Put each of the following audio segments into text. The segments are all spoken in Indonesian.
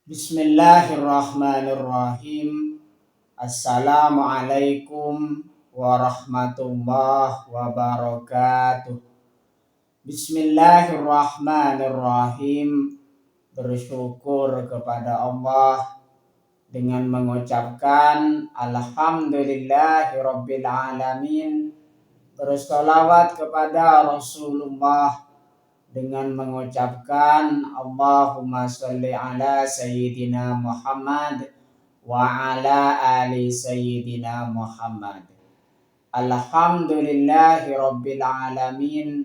Bismillahirrahmanirrahim. Assalamualaikum warahmatullahi wabarakatuh. Bismillahirrahmanirrahim. Bersyukur kepada Allah dengan mengucapkan Alhamdulillahirabbil alamin. Bersolawat kepada Rasulullah dengan mengucapkan Allahumma sholli ala Sayyidina Muhammad wa ala ali Sayyidina Muhammad. Alhamdulillahi Rabbil Alamin.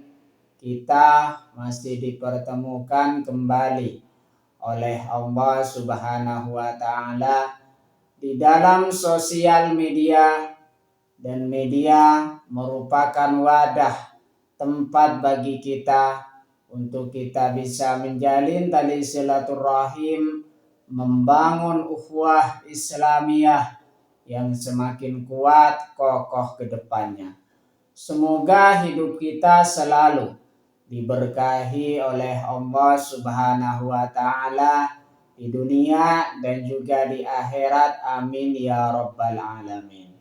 Kita masih dipertemukan kembali oleh Allah Subhanahu wa Ta'ala di dalam sosial media, dan media merupakan wadah tempat bagi kita untuk kita bisa menjalin tali silaturahim, membangun ukhuwah Islamiyah yang semakin kuat kokoh ke depannya. Semoga hidup kita selalu diberkahi oleh Allah Subhanahu wa Ta'ala di dunia dan juga di akhirat. Amin ya rabbal alamin.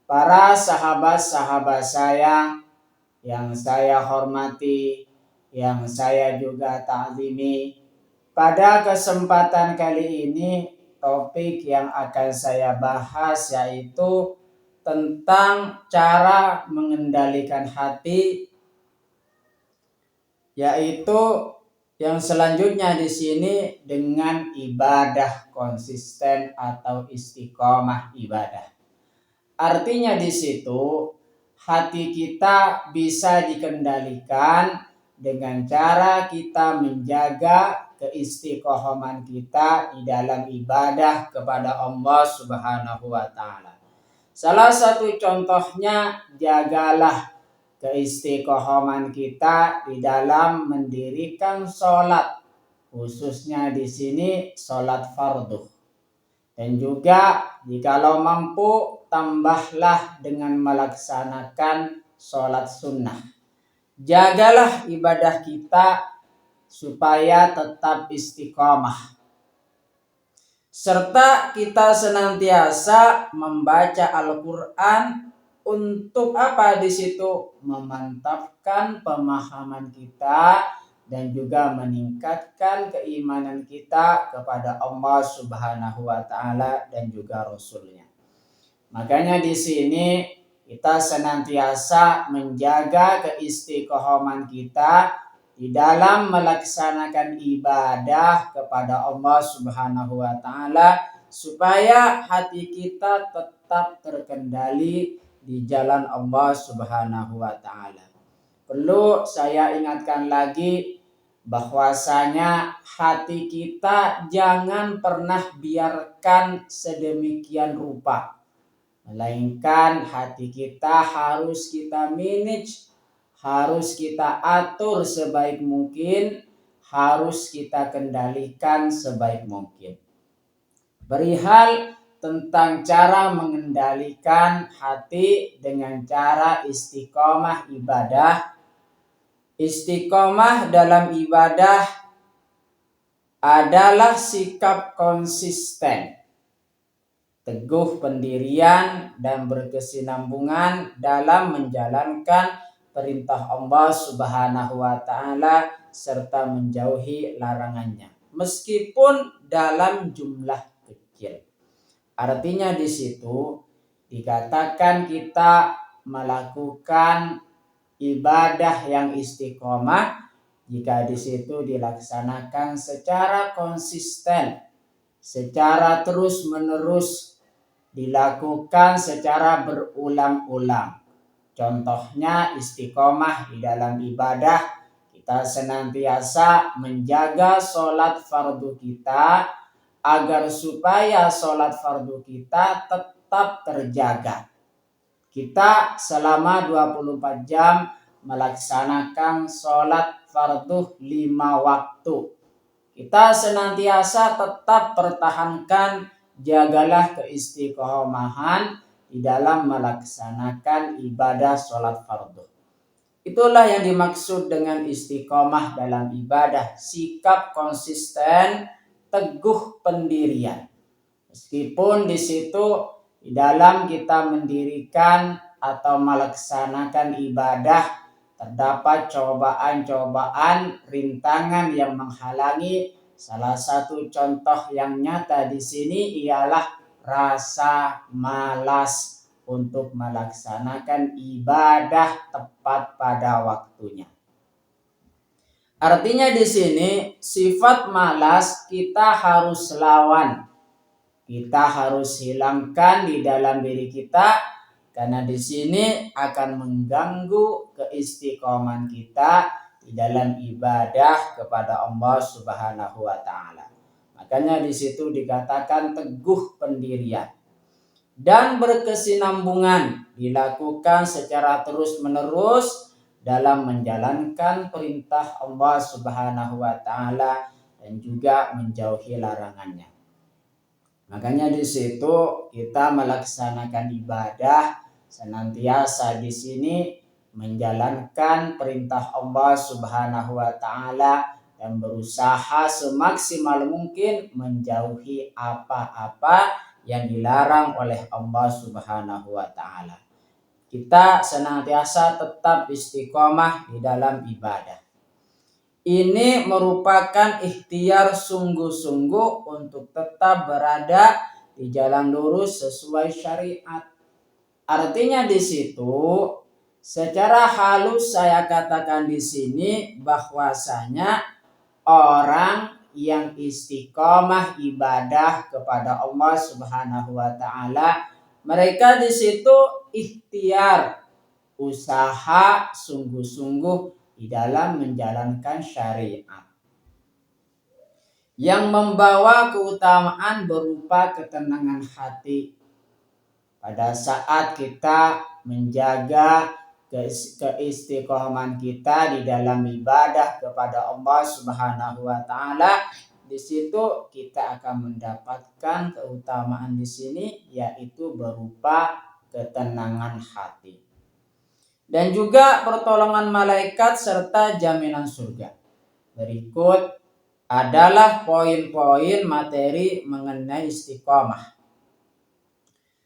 Para sahabat-sahabat saya yang saya hormati, yang saya juga ta'zimi, pada kesempatan kali ini topik yang akan saya bahas yaitu tentang cara mengendalikan hati, yaitu yang selanjutnya di sini dengan ibadah konsisten atau istiqomah ibadah. Artinya di situ hati kita bisa dikendalikan dengan cara kita menjaga keistiqomahan kita di dalam ibadah kepada Allah Subhanahu wa Ta'ala. Salah satu contohnya, jagalah keistiqomahan kita di dalam mendirikan sholat, khususnya di sini sholat fardu. Dan juga jikalau mampu, tambahlah dengan melaksanakan sholat sunnah. Jagalah ibadah kita supaya tetap istiqomah. Serta kita senantiasa membaca Al-Quran untuk apa di situ? Memantapkan pemahaman kita dan juga meningkatkan keimanan kita kepada Allah Subhanahu wa Ta'ala dan juga Rasulnya. Makanya di sini kita senantiasa menjaga keistiqomahan kita di dalam melaksanakan ibadah kepada Allah Subhanahu wa Ta'ala supaya hati kita tetap terkendali di jalan Allah Subhanahu wa Ta'ala. Perlu saya ingatkan lagi bahwasanya hati kita jangan pernah biarkan sedemikian rupa, melainkan hati kita harus kita manage, harus kita atur sebaik mungkin, harus kita kendalikan sebaik mungkin. Perihal tentang cara mengendalikan hati dengan cara istiqomah ibadah. Istiqomah dalam ibadah adalah sikap konsisten, teguh pendirian dan berkesinambungan dalam menjalankan perintah Allah Subhanahu wa Ta'ala serta menjauhi larangannya, meskipun dalam jumlah kecil. Artinya di situ dikatakan kita melakukan ibadah yang istiqomah jika di situ dilaksanakan secara konsisten, secara terus-menerus, dilakukan secara berulang-ulang. Contohnya istiqomah di dalam ibadah, kita senantiasa menjaga sholat fardu kita agar supaya sholat fardu kita tetap terjaga. Kita selama 24 jam melaksanakan sholat fardu 5 waktu. Kita senantiasa tetap pertahankan, jagalah keistiqomahan di dalam melaksanakan ibadah sholat fardu. Itulah yang dimaksud dengan istiqomah dalam ibadah, sikap konsisten teguh pendirian. Meskipun di situ di dalam kita mendirikan atau melaksanakan ibadah terdapat cobaan-cobaan, rintangan yang menghalangi. Salah satu contoh yang nyata di sini ialah rasa malas untuk melaksanakan ibadah tepat pada waktunya. Artinya di sini sifat malas kita harus lawan. Kita harus hilangkan di dalam diri kita karena di sini akan mengganggu keistiqomahan kita di dalam ibadah kepada Allah Subhanahu wa taala. Makanya di situ dikatakan teguh pendirian dan berkesinambungan dilakukan secara terus-menerus dalam menjalankan perintah Allah Subhanahu wa taala dan juga menjauhi larangannya. Makanya di situ kita melaksanakan ibadah senantiasa di sini menjalankan perintah Allah Subhanahu wa taala dan berusaha semaksimal mungkin menjauhi apa-apa yang dilarang oleh Allah Subhanahu wa taala. Kita senantiasa tetap istiqomah di dalam ibadah. Ini merupakan ikhtiar sungguh-sungguh untuk tetap berada di jalan lurus sesuai syariat. Artinya di situ secara halus saya katakan di sini bahwasanya orang yang istiqomah ibadah kepada Allah Subhanahu wa taala, mereka di situ ikhtiar, usaha sungguh-sungguh di dalam menjalankan syariat yang membawa keutamaan berupa ketenangan hati. Pada saat kita menjaga keistiqomahan kita di dalam ibadah kepada Allah Subhanahu wa taala, di situ kita akan mendapatkan keutamaan di sini yaitu berupa ketenangan hati. Dan juga pertolongan malaikat serta jaminan surga. Berikut adalah poin-poin materi mengenai istiqomah.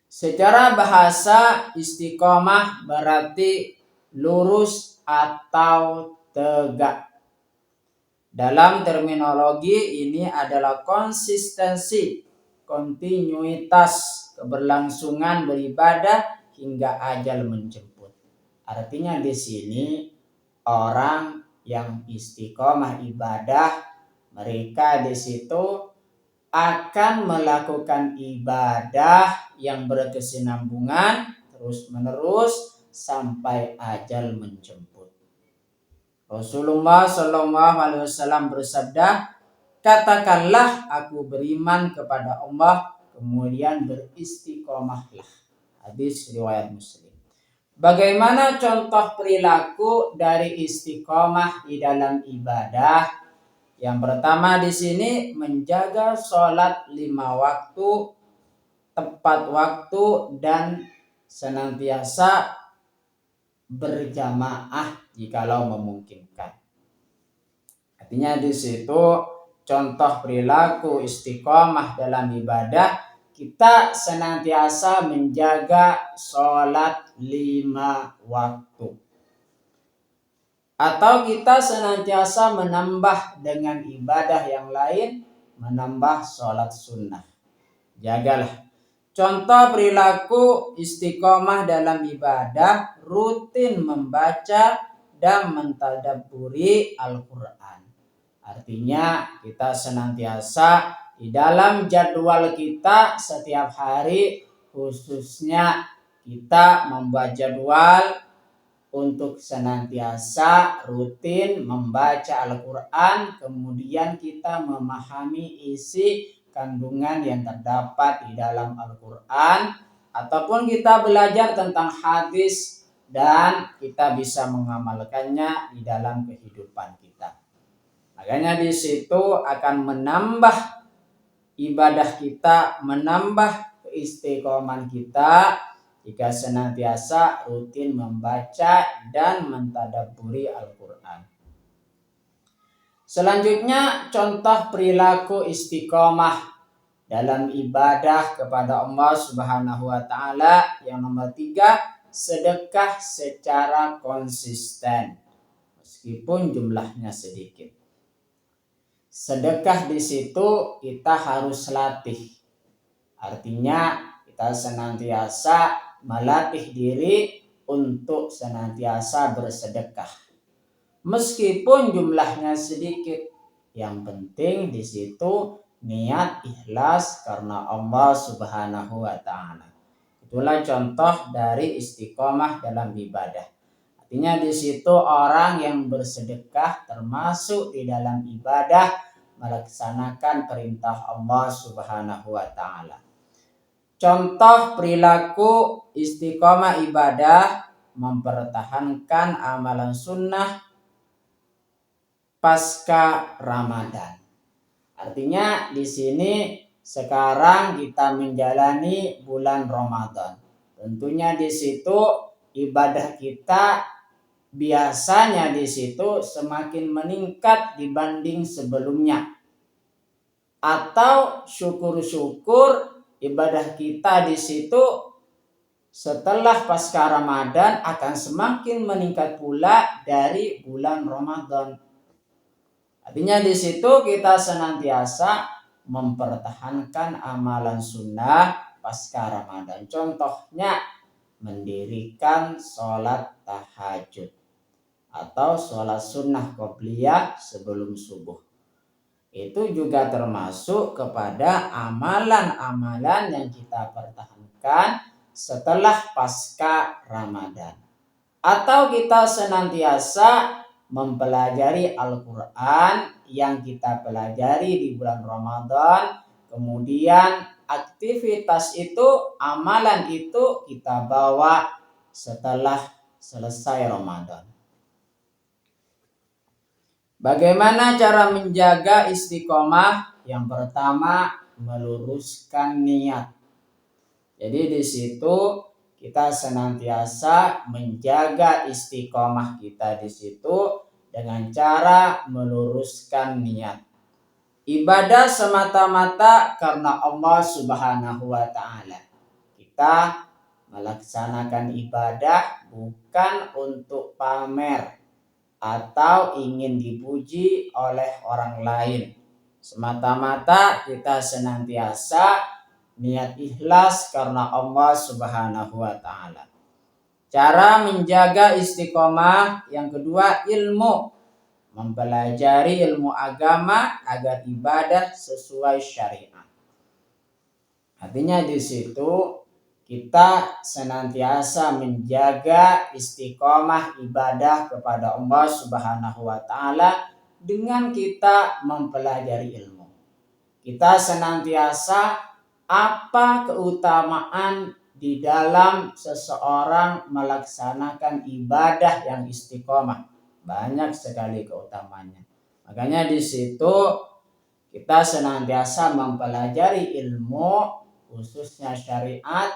Secara bahasa istiqomah berarti lurus atau tegak. Dalam terminologi ini adalah konsistensi, kontinuitas, keberlangsungan beribadah hingga ajal menjemput. Artinya di sini orang yang istiqomah ibadah, mereka di situ akan melakukan ibadah yang berkesinambungan terus-menerus sampai ajal menjemput. Rasulullah Shallallahu Alaihi Wasallam bersabda, katakanlah aku beriman kepada Allah, kemudian beristiqomahlah. Hadis riwayat Muslim. Bagaimana contoh perilaku dari istiqomah di dalam ibadah? Yang pertama di sini menjaga sholat 5 waktu, tepat waktu dan senantiasa berjamaah jikalau memungkinkan. Artinya di situ contoh perilaku istiqomah dalam ibadah, kita senantiasa menjaga sholat 5 waktu. Atau kita senantiasa menambah dengan ibadah yang lain, menambah sholat sunnah. Jagalah. Contoh perilaku istiqomah dalam ibadah, rutin membaca dan mentadabburi Al-Quran. Artinya kita senantiasa di dalam jadwal kita setiap hari, khususnya kita membuat jadwal untuk senantiasa rutin membaca Al-Quran, kemudian kita memahami isi kandungan yang terdapat di dalam Al-Quran, ataupun kita belajar tentang hadis dan kita bisa mengamalkannya di dalam kehidupan kita. Makanya di situ akan menambah ibadah kita, menambah keistiqomahan kita jika senantiasa rutin membaca dan mentadabburi Al-Quran. Selanjutnya contoh perilaku istiqomah dalam ibadah kepada Allah Subhanahu wa taala. Yang nomor 3, sedekah secara konsisten meskipun jumlahnya sedikit. Sedekah di situ kita harus latih. Artinya kita senantiasa melatih diri untuk senantiasa bersedekah. Meskipun jumlahnya sedikit, yang penting di situ niat ikhlas karena Allah Subhanahu wa taala. Itulah contoh dari istiqomah dalam ibadah. Artinya di situ orang yang bersedekah termasuk di dalam ibadah melaksanakan perintah Allah Subhanahu wa taala. Contoh perilaku istiqomah ibadah mempertahankan amalan sunnah pasca Ramadan. Artinya di sini sekarang kita menjalani bulan Ramadan. Tentunya di situ ibadah kita biasanya di situ semakin meningkat dibanding sebelumnya. Atau syukur-syukur ibadah kita di situ setelah pasca Ramadan akan semakin meningkat pula dari bulan Ramadan. Artinya di situ kita senantiasa mempertahankan amalan sunnah pasca Ramadan. Contohnya mendirikan sholat tahajud atau sholat sunnah qobliyah sebelum subuh. Itu juga termasuk kepada amalan-amalan yang kita pertahankan setelah pasca Ramadan. Atau kita senantiasa mempelajari Al-Quran yang kita pelajari di bulan Ramadan, kemudian aktivitas itu, amalan itu kita bawa setelah selesai Ramadan. Bagaimana cara menjaga istiqomah? Yang pertama, meluruskan niat. Jadi di situ kita senantiasa menjaga istiqomah kita di situ dengan cara meluruskan niat. Ibadah semata-mata karena Allah Subhanahu wa taala. Kita melaksanakan ibadah bukan untuk pamer atau ingin dipuji oleh orang lain. Semata-mata kita senantiasa niat ikhlas karena Allah Subhanahu wa taala. Cara menjaga istiqomah yang kedua, ilmu. Mempelajari ilmu agama agar ibadah sesuai syariat. Artinya di situ kita senantiasa menjaga istiqomah ibadah kepada Allah Subhanahu wa taala dengan kita mempelajari ilmu. Kita senantiasa apa keutamaan di dalam seseorang melaksanakan ibadah yang istiqomah? Banyak sekali keutamaannya. Makanya di situ kita senantiasa mempelajari ilmu khususnya syariat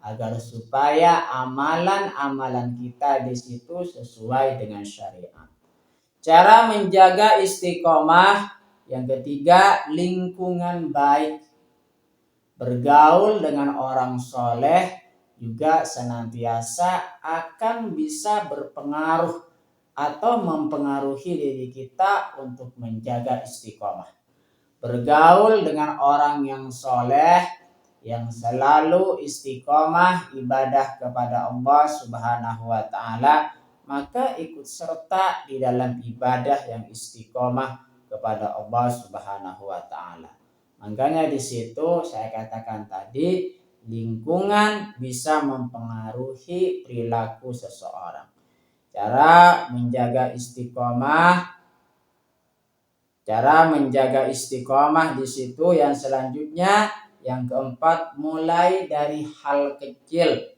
agar supaya amalan-amalan kita di situ sesuai dengan syariat. Cara menjaga istiqomah yang ketiga, lingkungan baik. Bergaul dengan orang soleh juga senantiasa akan bisa berpengaruh atau mempengaruhi diri kita untuk menjaga istiqomah. Bergaul dengan orang yang soleh, yang selalu istiqomah ibadah kepada Allah Subhanahu wa taala, maka ikut serta di dalam ibadah yang istiqomah kepada Allah Subhanahu wa taala. Makanya di situ saya katakan tadi, lingkungan bisa mempengaruhi perilaku seseorang. Cara menjaga istiqomah di situ yang selanjutnya, yang keempat, mulai dari hal kecil.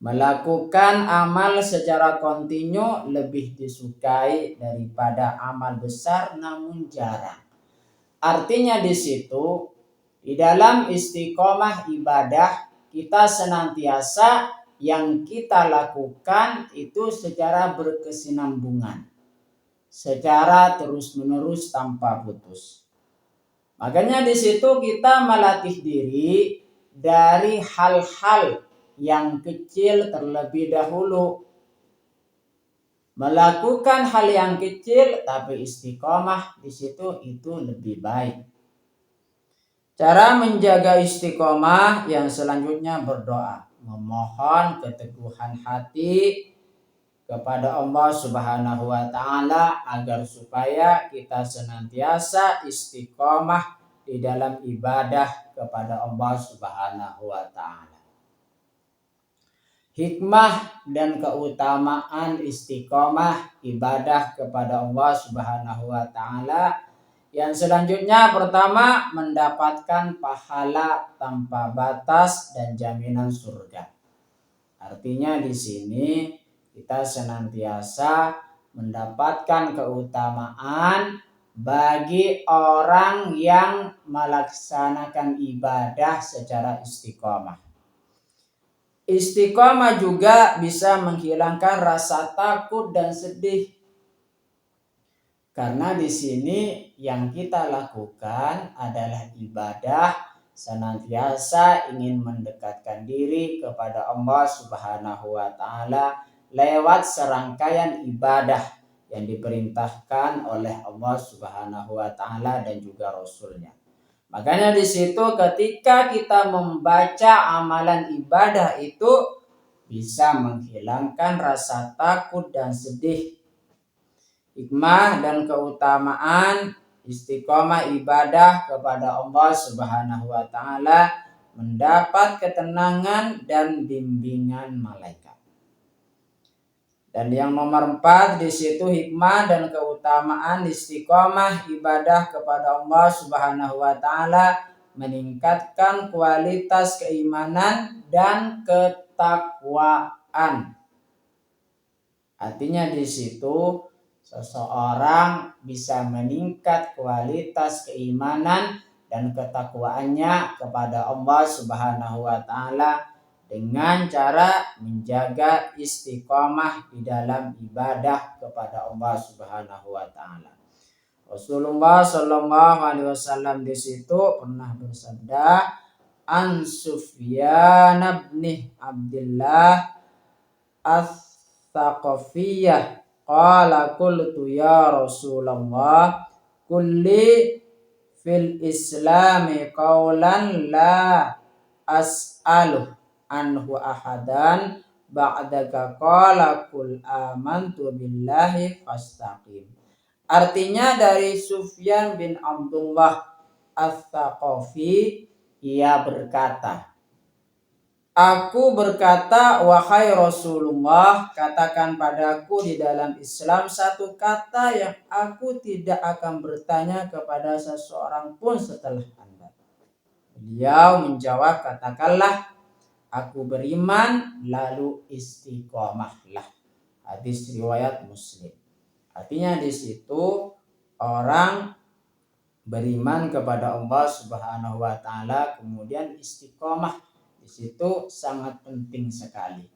Melakukan amal secara kontinu lebih disukai daripada amal besar namun jarang. Artinya di situ di dalam istiqomah ibadah kita senantiasa yang kita lakukan itu secara berkesinambungan. secara terus-menerus tanpa putus. Makanya di situ kita melatih diri dari hal-hal yang kecil terlebih dahulu. Melakukan hal yang kecil tapi istiqomah di situ itu lebih baik. Cara menjaga istiqomah yang selanjutnya berdoa, memohon keteguhan hati kepada Allah Subhanahu wa taala agar supaya kita senantiasa istiqomah di dalam ibadah kepada Allah Subhanahu wa taala. Hikmah dan keutamaan istiqomah ibadah kepada Allah Subhanahu wa taala yang selanjutnya, pertama, mendapatkan pahala tanpa batas dan jaminan surga. Artinya di sini kita senantiasa mendapatkan keutamaan bagi orang yang melaksanakan ibadah secara istiqomah. Istiqomah juga bisa menghilangkan rasa takut dan sedih. Karena di sini yang kita lakukan adalah ibadah, senantiasa ingin mendekatkan diri kepada Allah Subhanahu wa taala lewat serangkaian ibadah yang diperintahkan oleh Allah Subhanahu wa taala dan juga Rasulnya. Makanya di situ ketika kita membaca amalan ibadah itu bisa menghilangkan rasa takut dan sedih. Hikmah dan keutamaan istiqomah ibadah kepada Allah Subhanahu wa taala mendapat ketenangan dan bimbingan malaikat. Dan yang nomor 4 di situ hikmah dan keutamaan istiqomah ibadah kepada Allah Subhanahu wa taala meningkatkan kualitas keimanan dan ketakwaan. Artinya di situ seseorang bisa meningkat kualitas keimanan dan ketakwaannya kepada Allah Subhanahu wa taala dengan cara menjaga istiqomah di dalam ibadah kepada Allah Subhanahu wa taala. Rasulullah Shallallahu alaihi wasallam di situ pernah bersabda, An Sufyan bin Abdullah Ats-Tsaqafiyah qala qultu ya Rasulullah kulli fil islami qawlan la as'aluh anhu ahadan ba'daka qala qul amantu billahi fastaqim. Artinya dari Sufyan bin Abdullah Ats-Tsaqafi, ia berkata, aku berkata, wahai Rasulullah, katakan padaku di dalam Islam satu kata yang aku tidak akan bertanya kepada seseorang pun setelah Anda. Beliau menjawab, katakanlah, aku beriman lalu istiqomahlah. Hadis riwayat Muslim. Artinya di situ orang beriman kepada Allah Subhanahu wa taala kemudian istiqomah. Di situ sangat penting sekali.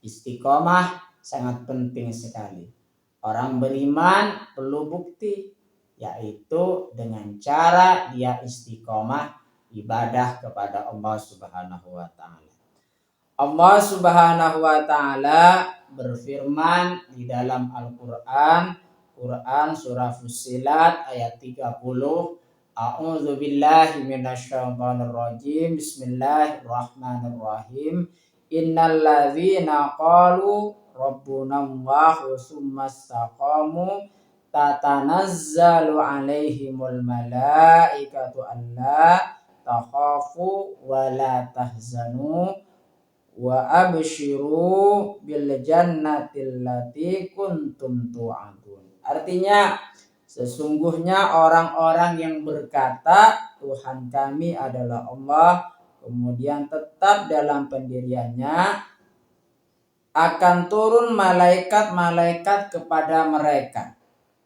Istiqomah sangat penting sekali. Orang beriman perlu bukti, yaitu dengan cara dia istiqomah ibadah kepada Allah Subhanahu wa taala. Allah Subhanahu wa taala berfirman di dalam Al-Qur'an, surah Fussilat ayat 30, A'udzu billahi minasyaitonir rajim. Bismillahirrahmanirrahim. Innal ladzina qalu rabbunallahu tsumma istaqamu tatanazzalu 'alaihimul malaikatu alla takhafu wa la tahzanu wa abshiru bil jannati allati kuntum tu'adun. Artinya sesungguhnya orang-orang yang berkata Tuhan kami adalah Allah, kemudian tetap dalam pendiriannya, akan turun malaikat-malaikat kepada mereka.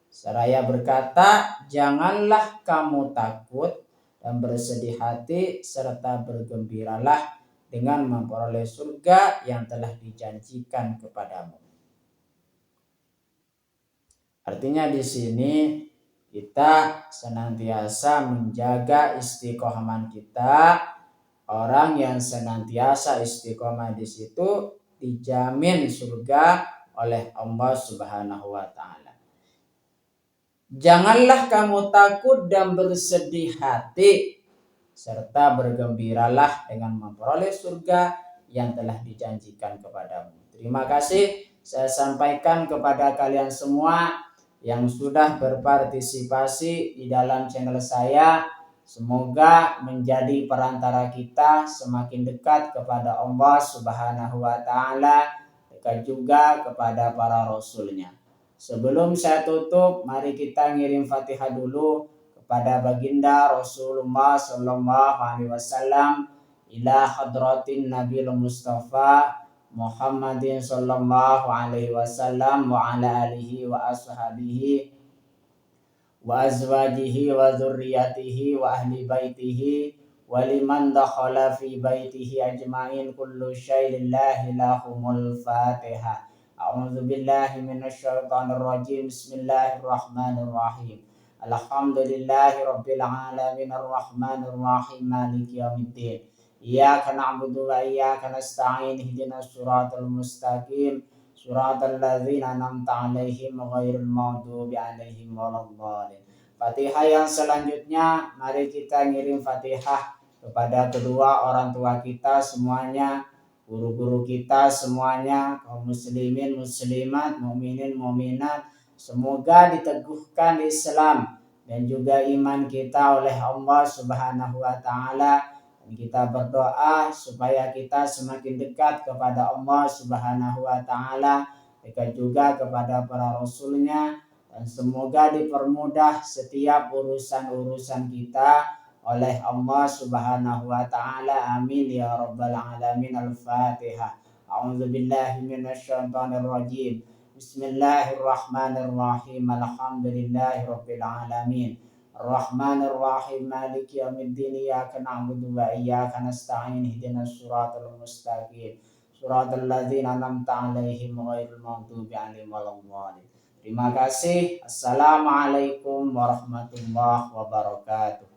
Seraya berkata, janganlah kamu takut dan bersedih hati serta bergembiralah dengan memperoleh surga yang telah dijanjikan kepadamu. Artinya di sini kita senantiasa menjaga istiqomahan kita. Orang yang senantiasa istiqomah di situ dijamin surga oleh Allah Subhanahu wa taala. Janganlah kamu takut dan bersedih hati serta bergembiralah dengan memperoleh surga yang telah dijanjikan kepadamu. Terima kasih saya sampaikan kepada kalian semua yang sudah berpartisipasi di dalam channel saya. Semoga menjadi perantara kita semakin dekat kepada Allah Subhanahu wa taala, dekat juga kepada para rasulnya. Sebelum saya tutup, mari kita ngirim Fatihah dulu kepada baginda Rasulullah sallallahu alaihi wasallam, ila hadratin Nabil Mustafa Muhammadin sallallahu alaihi wasallam wa ala alihi wa ashabihi wa azwajihi wa dzurriyyatihi wa ahli baitihi wa liman dakhala fi baitihi ajma'in kullu syai'in lillahi lahumul Fatihah. A'udzu billahi minasyaitonir rajim. Bismillahirrahmanirrahim. Alhamdulillahi rabbil alamin arrahmanir rahim maliki yaumiddin. Iyyaka na'budu wa iyyaka nasta'in ihdinas siratal mustaqim suratal ladzina an'amta 'alaihim ghairil maghdubi 'alaihim waladdallin. Fatihah yang selanjutnya mari kita ngirim Fatihah kepada kedua orang tua kita semuanya, guru-guru kita semuanya, kaum muslimin muslimat, mukminin mukminat, semoga diteguhkan Islam dan juga iman kita oleh Allah Subhanahu wa taala. Kita berdoa supaya kita semakin dekat kepada Allah Subhanahu wa taala, dekat juga kepada para rasulnya, dan semoga dipermudah setiap urusan-urusan kita oleh Allah Subhanahu wa taala. Amin ya rabbal alamin. Al-Fatihah. A'udzu billahi minasyaitonir rajim. Bismillahirrahmanirrahim. Alhamdulillahi rabbil alamin. Ar-Rahmanir Rahim Maliki Yaumiddin. Iyyaka na'budu wa iyyaka nasta'in ihdinas siratal mustaqim siratal ladzina an'amta 'alaihim ghairil maghdubi 'alaihim waladdallin. Terima kasih. Assalamualaikum warahmatullahi wabarakatuh.